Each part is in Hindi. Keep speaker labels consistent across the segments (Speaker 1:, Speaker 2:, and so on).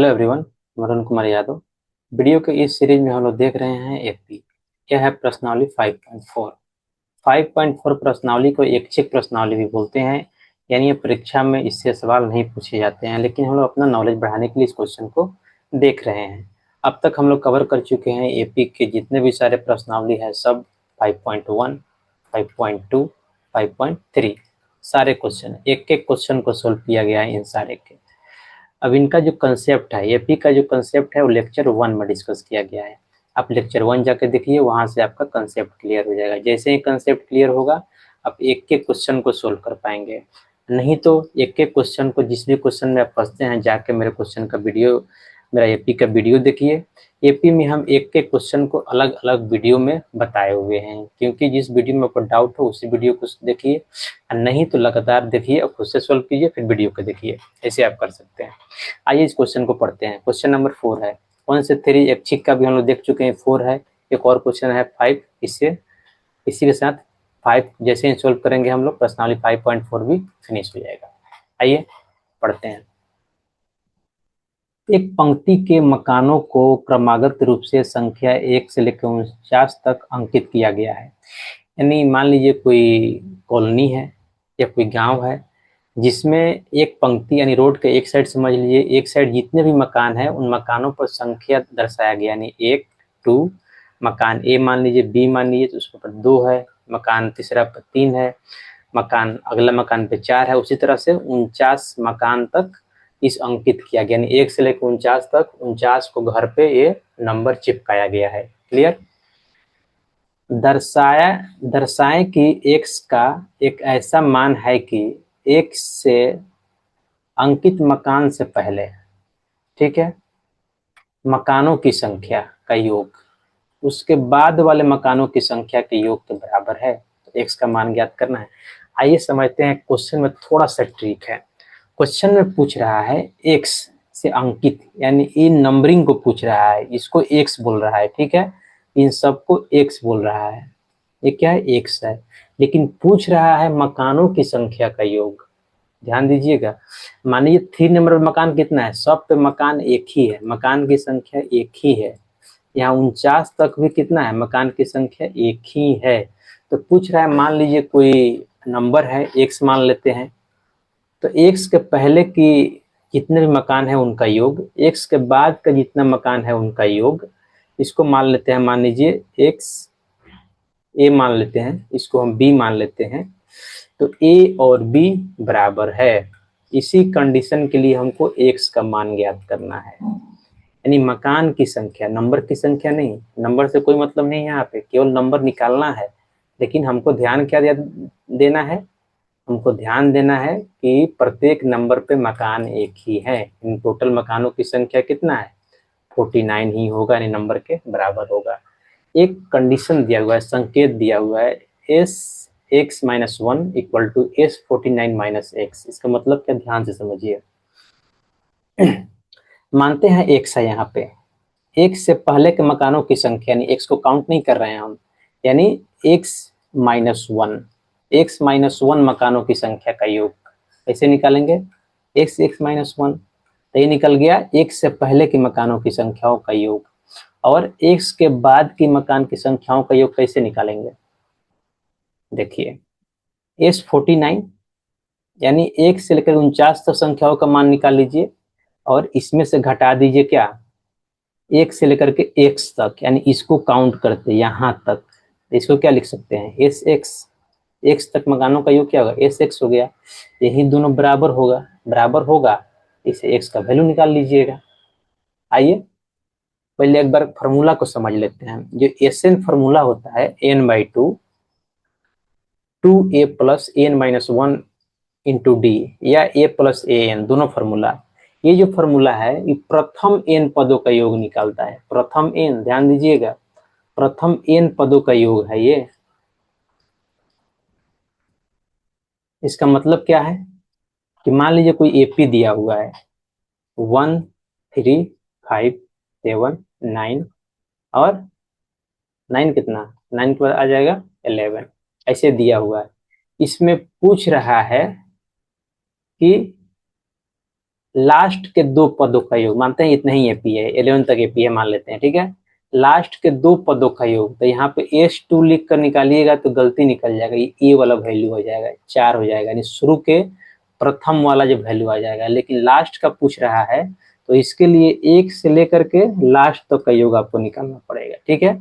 Speaker 1: Hello everyone. Varun Kumar Yadav. Video के इस सीरीज में हम लोग देख रहे हैं एपी। यह है प्रश्नावली 5.4। 5.4 प्रश्नावली को ऐच्छिक प्रश्नावली भी बोलते हैं, यानी ये परीक्षा में इससे सवाल नहीं पूछे जाते हैं, लेकिन हम लोग अपना नॉलेज बढ़ाने के लिए इस क्वेश्चन को देख रहे हैं। अब तक हम लोग कवर कर चुके हैं एपी के जितने भी सारे प्रश्नावली है, सब 5.1, 5.2, 5.3 सारे क्वेश्चन, एक एक क्वेश्चन को सोल्व किया गया है इन सारे के। अब इनका जो कंसेप्ट है, एपी का जो कंसेप्ट है वो लेक्चर 1 में डिस्कस किया गया है। आप लेक्चर 1 जाके देखिए, वहां से आपका कंसेप्ट क्लियर हो जाएगा। जैसे ही कंसेप्ट क्लियर होगा, आप एक एक क्वेश्चन को सोल्व कर पाएंगे। नहीं तो एक एक क्वेश्चन को, जिस भी क्वेश्चन में आप फंसते हैं, जाके मेरे क्वेश्चन का वीडियो, मेरा एपी का वीडियो देखिए। एपी में हम एक एक क्वेश्चन को अलग अलग वीडियो में बताए हुए हैं, क्योंकि जिस वीडियो में आपको डाउट हो उसी वीडियो को देखिए, नहीं तो लगातार देखिए और खुद से सोल्व कीजिए, फिर वीडियो को देखिए। ऐसे आप कर सकते हैं। आइए इस क्वेश्चन को पढ़ते हैं। क्वेश्चन नंबर 4 है। 1 से 3 ऐच्छिक का भी हम लोग देख चुके हैं, 4 है। एक और क्वेश्चन है 5। इससे इसी के साथ 5 जैसे ही सोल्व करेंगे हम लोग, प्रश्नावली 5.4 भी फिनिश हो जाएगा। आइए पढ़ते हैं। एक पंक्ति के मकानों को क्रमागत रूप से संख्या 1 से लेकर 49 तक अंकित किया गया है। यानी मान लीजिए कोई कॉलोनी है या कोई गांव है, जिसमें एक पंक्ति यानी रोड के एक साइड समझ लीजिए, एक साइड जितने भी मकान है उन मकानों पर संख्या दर्शाया गया, यानी 1, 2, मकान ए मान लीजिए, बी मान लीजिए तो उसके ऊपर 2 है, मकान तीसरा पर 3 है, मकान अगला मकान पे 4 है। उसी तरह से 49 मकान तक इस अंकित किया गया, यानी 1 से लेकर 49 तक, 49 को घर पे ये नंबर चिपकाया गया है। क्लियर। दर्शाएं कि x का एक ऐसा मान है कि x से अंकित मकान से पहले, ठीक है, मकानों की संख्या का योग उसके बाद वाले मकानों की संख्या के योग के बराबर है। तो x का मान ज्ञात करना है। आइए समझते हैं। क्वेश्चन में थोड़ा सा ट्रिक है। क्वेश्चन में पूछ रहा है x से अंकित, यानी इन नंबरिंग को पूछ रहा है, इसको x बोल रहा है, ठीक है, इन सबको x बोल रहा है, ये क्या है, x है। लेकिन पूछ रहा है मकानों की संख्या का योग। ध्यान दीजिएगा, मानिए 3 नंबर पर मकान कितना है, सब पे मकान एक ही है, मकान की संख्या एक ही है। यहाँ 49 तक भी कितना है, मकान की संख्या एक ही है। तो पूछ रहा है, मान लीजिए कोई नंबर है x मान लेते हैं, तो x के पहले की जितने भी मकान है उनका योग, x के बाद का जितना मकान है उनका योग, इसको मान लेते हैं, मान लीजिए x a मान लेते हैं, इसको हम b मान लेते हैं। तो a और b बराबर है। इसी कंडीशन के लिए हमको x का मान ज्ञात करना है, यानी मकान की संख्या, नंबर की संख्या नहीं। नंबर से कोई मतलब नहीं है, यहाँ पे केवल नंबर निकालना है। लेकिन हमको ध्यान क्या देना है, हमको ध्यान देना है कि प्रत्येक नंबर पे मकान एक ही है। इन टोटल मकानों की संख्या कितना है, 49 ही होगा, यानी नंबर के बराबर होगा। एक कंडीशन दिया हुआ है, संकेत दिया हुआ है, S X minus 1 equal to S 49 minus X. इसका मतलब क्या, ध्यान से समझिए। मानते हैं एक्स है यहाँ पे, एक्स से पहले के मकानों की संख्या, यानी एक्स को काउंट नहीं कर रहे हैं हम, यानी एक्स माइनस 1, एक्स माइनस 1 मकानों की संख्या का योग कैसे निकालेंगे, एक्स एक्स माइनस 1, तो ये निकल गया एक्स से पहले के मकानों की संख्याओं का योग। और एक्स के बाद की मकान की संख्याओं का योग कैसे निकालेंगे, देखिए, एस 49, यानी 1 से लेकर 49 तक संख्याओं का मान निकाल लीजिए, और इसमें से घटा दीजिए क्या, 1 से लेकर के x तक, यानी इसको काउंट करते यहाँ तक, इसको क्या लिख सकते हैं, एस एक्स, एक्स तक मकानों का योग क्या होगा, एस एक्स हो गया। यही दोनों बराबर होगा, बराबर होगा, इसे x का वैल्यू निकाल लीजिएगा। आइए पहले एक बार फॉर्मूला को समझ लेते हैं। जो एसएन फॉर्मूला होता है n/2 2a plus N minus 1 into D, या a प्लस ए एन, दोनों फॉर्मूला। ये जो फॉर्मूला है ये प्रथम n पदों का योग निकालता है। प्रथम n, ध्यान दीजिएगा, प्रथम n पदों का योग है ये। इसका मतलब क्या है कि मान लीजिए कोई एपी दिया हुआ है, 1, 3, 5, 7, 9, और 9 कितना, 9 के बाद आ जाएगा 11, ऐसे दिया हुआ है। इसमें पूछ रहा है कि लास्ट के दो पदों का योग, मानते हैं इतना ही एपी है, 11 तक एपी है मान लेते हैं, ठीक है। लास्ट के दो पदों का योग, तो यहाँ पे S2 लिख कर निकालिएगा तो गलती निकल जाएगा, ये वाला वैल्यू हो जाएगा, 4 हो जाएगा, यानी शुरू के प्रथम वाला जो वैल्यू आ जाएगा। लेकिन लास्ट का पूछ रहा है तो इसके लिए 1 से लेकर के लास्ट तक का योग आपको निकालना पड़ेगा, ठीक है।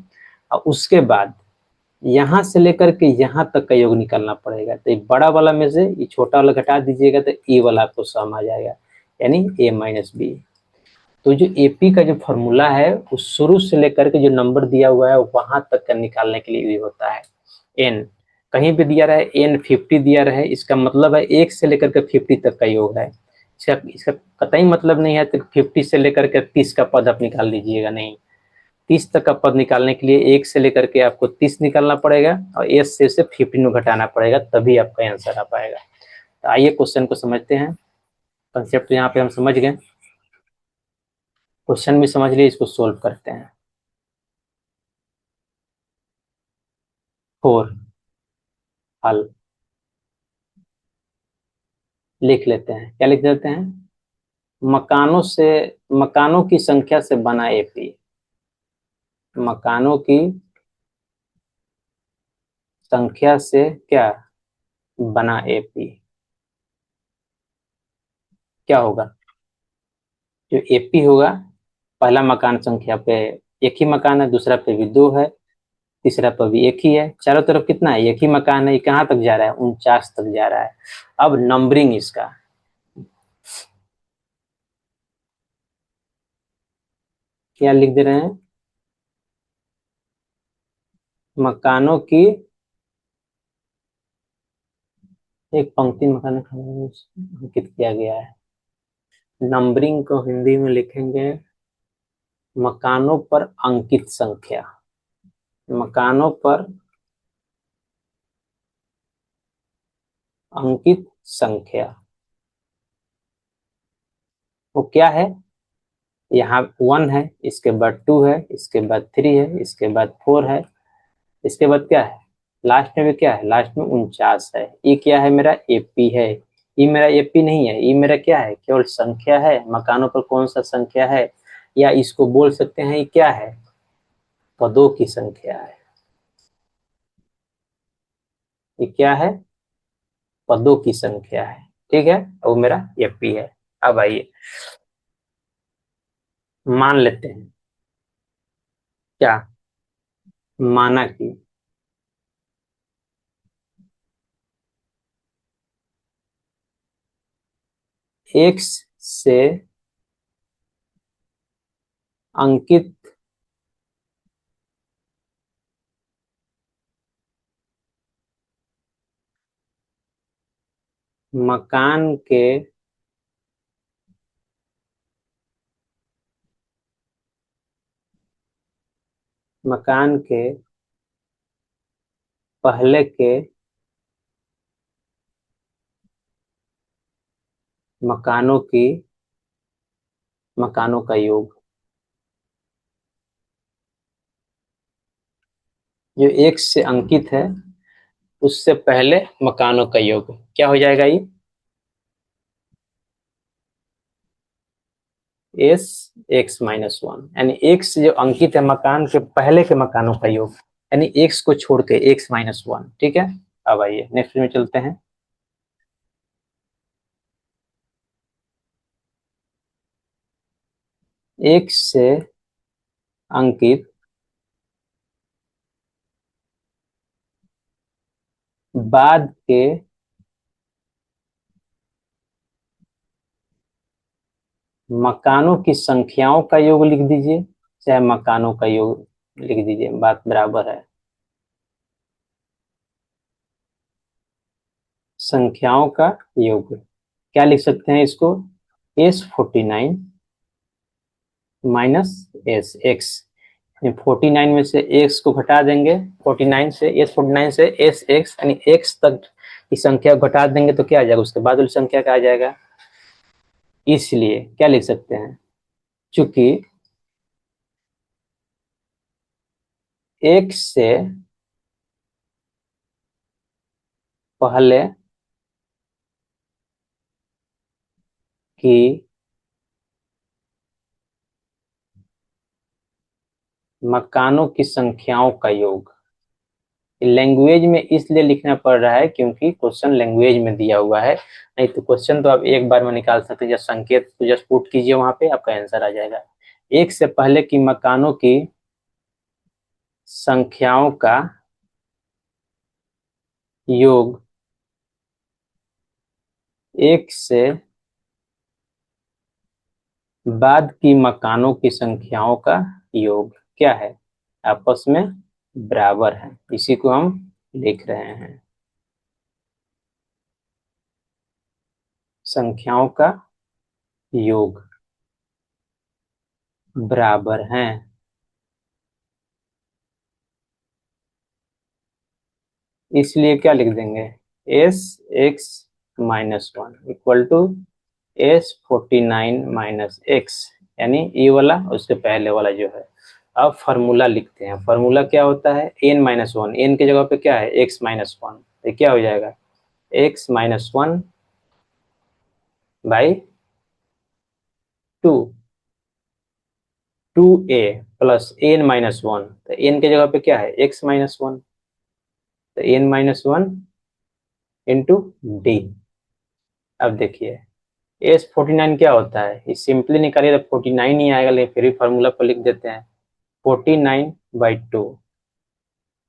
Speaker 1: और उसके बाद यहाँ से लेकर के यहाँ तक का योग निकालना पड़ेगा, तो ये बड़ा वाला में से ये छोटा वाला घटा दीजिएगा तो ए वाला आपको सम आ जाएगा, यानी A-B। तो जो एपी का जो फॉर्मूला है वो शुरू से लेकर के जो नंबर दिया हुआ है वहां तक का निकालने के लिए भी होता है। एन कहीं भी दिया रहे, N50 दिया रहे, इसका मतलब है 1 से लेकर के 50 तक का योग है। इसका इसका कतई मतलब नहीं है तो 50 से लेकर के 30 का पद आप निकाल लीजिएगा, नहीं। 30 तक का पद निकालने के लिए 1 से लेकर के आपको 30 निकालना पड़ेगा और एस से उसे 15 में घटाना पड़ेगा, तभी आपका आंसर आ पाएगा। तो आइए क्वेश्चन को समझते हैं। कंसेप्ट तो यहाँ पे हम समझ गए, क्वेश्चन भी समझ लिए, इसको सोल्व करते हैं। 4 हल लिख लेते हैं, क्या लिख देते हैं? मकानों से, मकानों की संख्या से बना एपी, मकानों की संख्या से क्या बना एपी, क्या होगा? जो एपी होगा, पहला मकान संख्या पे एक ही मकान है, दूसरा पे भी दो है, तीसरा पे भी एक ही है, चारों तरफ कितना है? एक ही मकान है। ये कहाँ तक जा रहा है? 49 तक जा रहा है। अब नंबरिंग इसका, क्या लिख दे रहे हैं? मकानों की, एक पंक्ति मकान अंकित किया गया है। नंबरिंग को हिंदी में लिखेंगे मकानों पर अंकित संख्या, मकानों पर अंकित संख्या वो क्या है? यहाँ 1 है, इसके बाद 2 है, इसके बाद 3 है, इसके बाद 4 है, इसके बाद क्या है? लास्ट में भी क्या है? लास्ट में 49 है। ये क्या है? मेरा एपी है। ये मेरा एपी नहीं है, ये मेरा क्या है? केवल संख्या है। मकानों पर कौन सा संख्या है, या इसको बोल सकते हैं ये क्या है? पदों की संख्या है। ये क्या है? पदों की संख्या है, ठीक है। वो मेरा एपी है। अब आइए मान लेते हैं, क्या माना कि एक्स से अंकित मकान के मकान के पहले के मकानों की, मकानों का योग, जो एक से अंकित है उससे पहले मकानों का योग क्या हो जाएगा? ये एस x-1, यानी एक से जो अंकित है मकान के पहले के मकानों का योग, यानी एक्स को छोड़ के x-1, ठीक है। अब आइए नेक्स्ट में चलते हैं। एक से अंकित बाद के मकानों की संख्याओं का योग लिख दीजिए, चाहे मकानों का योग लिख दीजिए, बात बराबर है। संख्याओं का योग क्या लिख सकते हैं इसको? S49 माइनस एस एक्स, 49 में से एक्स को घटा देंगे, 49 से S49 से एस एक्स, यानी एक्स तक की संख्या को घटा देंगे तो क्या आ जाएगा? उसके बाद वाली संख्या का आ जाएगा। इसलिए क्या लिख सकते हैं? चूंकि एक्स से पहले की मकानों की संख्याओं का योग। लैंग्वेज में इसलिए लिखना पड़ रहा है क्योंकि क्वेश्चन लैंग्वेज में दिया हुआ है, नहीं तो क्वेश्चन तो आप एक बार में निकाल सकते हैं। जब संकेत तो जस्ट पुट कीजिए वहां पे, आपका आंसर आ जाएगा। एक से पहले की मकानों की संख्याओं का योग एक से बाद की मकानों की संख्याओं का योग क्या है, आपस में बराबर है। इसी को हम लिख रहे हैं, संख्याओं का योग बराबर हैं। इसलिए क्या लिख देंगे, S X minus one equal to S 49 minus X, यानी ये वाला उसके पहले वाला जो है। अब फॉर्मूला लिखते हैं। फॉर्मूला क्या होता है, एन माइनस वन, एन की जगह पे क्या है एक्स माइनस वन, तो क्या हो जाएगा X minus one by two, two A plus N minus one, तो एन की जगह पे क्या है एक्स माइनस वन, तो N minus one into D. अब देखिए एस 49 क्या होता है, ये सिंपली निकालिए तो 49 ही आएगा, लेकिन फिर भी फॉर्मूला पर लिख देते हैं 49/2,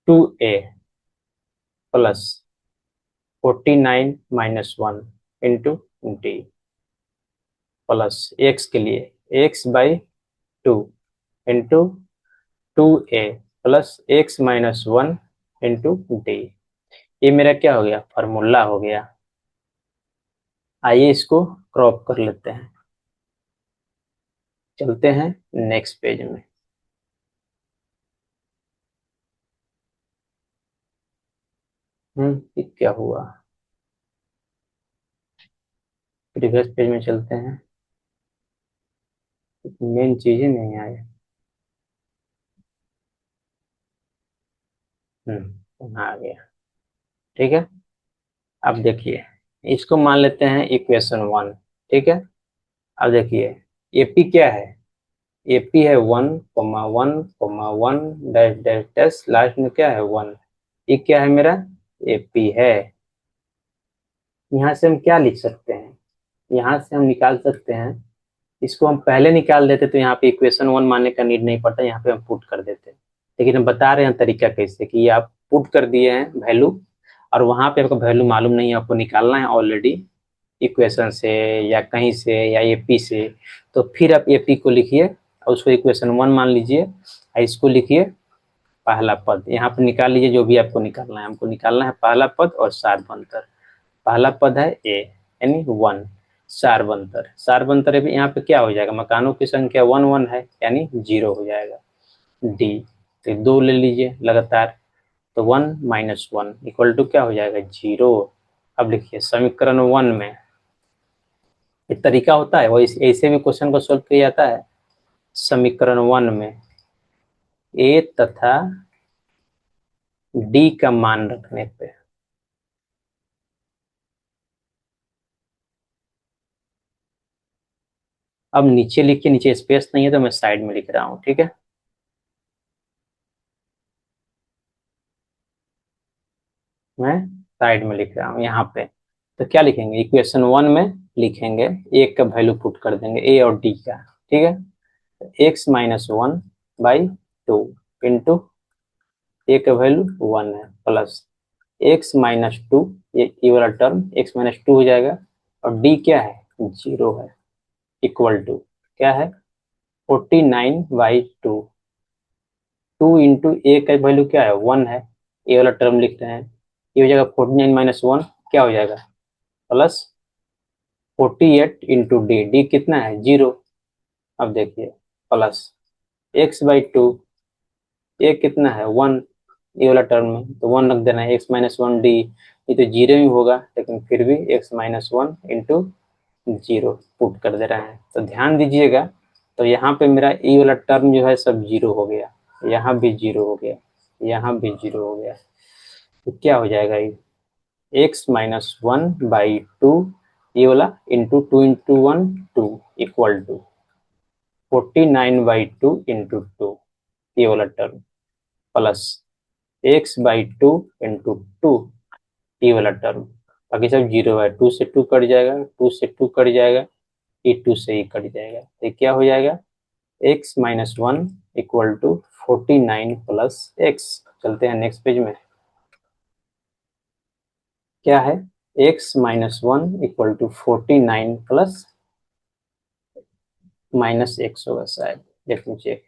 Speaker 1: 2a plus 49 - 1 into D plus x के लिए x/2 into 2a plus x - 1 into D. ये मेरा क्या हो गया, फॉर्मूला हो गया। आइए इसको क्रॉप कर लेते हैं, चलते हैं नेक्स्ट पेज में। ये क्या हुआ, प्रीवियस पेज में चलते हैं, मेन चीजें नहीं आए। आ गया, ठीक है। अब देखिए इसको मान लेते हैं इक्वेशन वन, ठीक है। अब देखिए एपी क्या है, एपी है 1,1,1 डैश डैश डैश, लास्ट में क्या है वन। ये क्या है मेरा एपी है। यहाँ से हम क्या लिख सकते हैं, यहाँ से हम निकाल सकते हैं, इसको हम पहले निकाल देते तो यहाँ पे इक्वेशन वन मानने का नीड नहीं पड़ता, यहाँ पे हम पुट कर देते। लेकिन हम बता रहे हैं तरीका कैसे, कि ये आप पुट कर दिए हैं वैल्यू, और वहां पे आपको वैल्यू मालूम नहीं है, आपको निकालना है ऑलरेडी इक्वेशन से या कहीं से या एपी से। तो फिर आप एपी को लिखिए और उसको इक्वेशन वन मान लीजिए और इसको लिखिए पहला पद, यहाँ पर निकाल लीजिए जो भी आपको निकालना है। हमको निकालना है पहला पद और सार्वंतर। पहला पद है ए यानी वन, सार्वंतर, सार्वंतर यहाँ पे क्या हो जाएगा, मकानों की संख्या वन वन है यानी जीरो हो जाएगा। डी, तो दो ले लीजिए लगातार, तो 1 - 1 इक्वल टू क्या हो जाएगा जीरो। अब लिखिए समीकरण वन में एक तरीका होता है, वो ऐसे भी क्वेश्चन को सोल्व किया जाता है। समीकरण वन में ए तथा डी का मान रखने पे अब नीचे लिखिए, नीचे स्पेस नहीं है तो मैं साइड में लिख रहा हूँ, ठीक है। मैं साइड में लिख रहा हूँ यहाँ पे। तो क्या लिखेंगे, इक्वेशन वन में लिखेंगे ए का वैल्यू पुट कर देंगे, ए और डी का, ठीक है। x - 1/2 इंटू ए का वैल्यू वन है प्लस x - 2, ये वाला टर्म x - 2 हो जाएगा, और डी क्या है जीरो है, इक्वल टू क्या है 49/2, टू इंटू ए का वैल्यू क्या है वन है, ए वाला टर्म लिख रहे हैं, ये हो जाएगा 49 - 1 क्या हो जाएगा प्लस 48 इंटू डी, डी कितना है जीरो। अब देखिए प्लस x/2, ए कितना है वन, ये वाला टर्म में तो वन रख देना है, x - 1 डी, ये तो जीरो ही होगा लेकिन फिर भी x - 1 इंटू जीरो पुट कर दे रहे हैं। तो ध्यान दीजिएगा, तो यहाँ पे मेरा ये वाला टर्म जो है सब जीरो हो गया, यहाँ भी जीरो हो गया, यहाँ भी जीरो हो गया। तो क्या हो जाएगा ये x - 1/2, ये वाला into two into one two equal to 49/2 into two, ये वाला टर्म, प्लस x/2 इंटू 2, ये वाला टर्म, बाकी सब जीरो है। 2 से 2 कट जाएगा, 2 से 2 कट जाएगा, ये 2 से ही कट जाएगा। तो क्या हो जाएगा, x-1 equal to 49 plus x। चलते हैं नेक्स्ट पेज में, क्या है, x-1 equal to 49 plus minus X होगा शायद, let me check.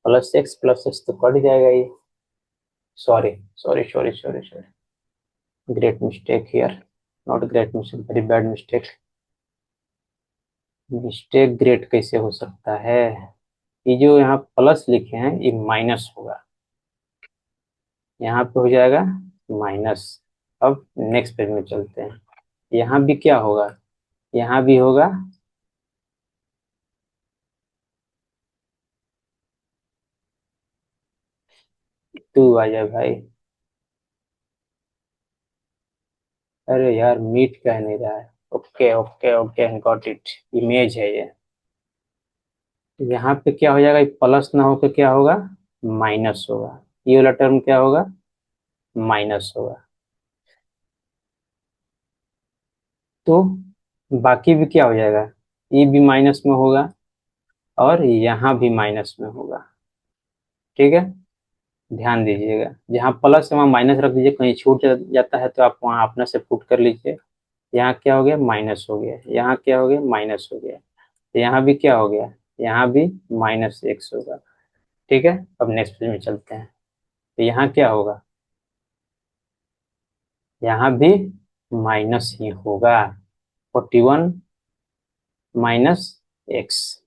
Speaker 1: Plus X तो कट जाएगा ये, sorry sorry sorry sorry sorry, great mistake here, not great mistake, very bad mistake. Mistake great कैसे हो सकता है, ये जो यहाँ प्लस लिखे हैं ये माइनस होगा, यहाँ पे हो जाएगा माइनस। अब नेक्स्ट पेज में चलते हैं, यहाँ भी क्या होगा, यहाँ भी होगा 2 आ जाए भाई। अरे यार मीट कह नहीं रहा है, okay okay okay got it, image है ये। यहाँ पे क्या हो जाएगा, प्लस ना होकर क्या होगा, माइनस होगा, ये वाला टर्म क्या होगा, माइनस होगा। तो बाकी भी क्या हो जाएगा, ये भी माइनस में होगा और यहाँ भी माइनस में होगा, ठीक है। ध्यान दीजिएगा, जहाँ प्लस है वहाँ माइनस रख दीजिए, कहीं छूट जाता है तो आप वहाँ अपने से पुट कर लीजिए। यहाँ क्या हो गया, माइनस हो गया, यहाँ क्या हो गया, माइनस हो गया, तो यहाँ भी क्या हो गया, यहाँ भी माइनस एक्स होगा, ठीक है। अब नेक्स्ट पेज में चलते हैं, तो यहाँ क्या होगा, यहाँ भी माइनस ही होगा, 41 माइनस एक्स।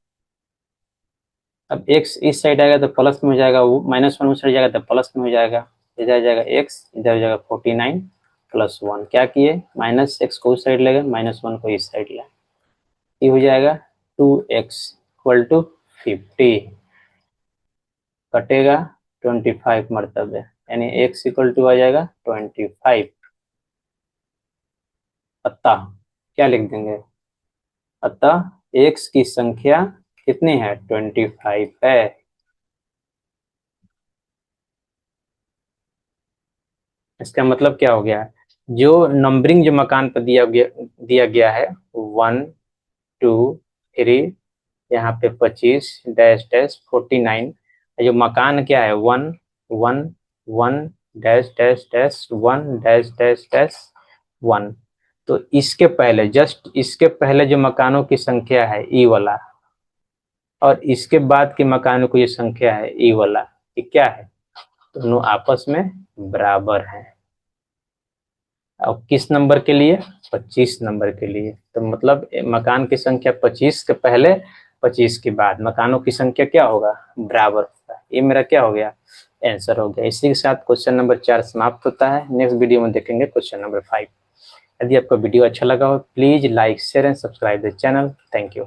Speaker 1: अब एक्स इस साइड आएगा तो प्लस में हो जाएगा, वो -1 उस साइड जाएगा तो प्लस में हो जाएगा, इधर जाएगा एक्स, इधर हो जाएगा 49 प्लस 1, क्या किए, माइनस एक्स को उस साइड लेगा, -1 को इस साइड ले, ये हो जाएगा 2x इक्वल टू 50, कटेगा 25 मरतबे, यानी x इक्वल टू आ जाएगा 25। अतः क्या लिख देंगे, अतः x की संख्या कितनी है, 25 है। इसका मतलब क्या हो गया, जो नंबरिंग जो मकान पर दिया गया है 1 2 3, यहाँ पे 25 डैश डैश 49, जो मकान क्या है 1 1 1 dash dash dash 1 dash dash dash 1, तो इसके पहले, जस्ट इसके पहले जो मकानों की संख्या है ई वाला, और इसके बाद के मकानों की जो संख्या है ई वाला, ये क्या है, दोनों आपस में बराबर है। और किस नंबर के लिए, 25 नंबर के लिए, तो मतलब मकान की संख्या 25 के पहले 25 के बाद मकानों की संख्या क्या होगा, बराबर होगा। ये मेरा क्या हो गया, आंसर हो गया। इसी के साथ क्वेश्चन नंबर 4 समाप्त होता है। नेक्स्ट वीडियो में देखेंगे क्वेश्चन नंबर 5। यदि आपको वीडियो अच्छा लगा हो please like share and subscribe the channel. Thank you.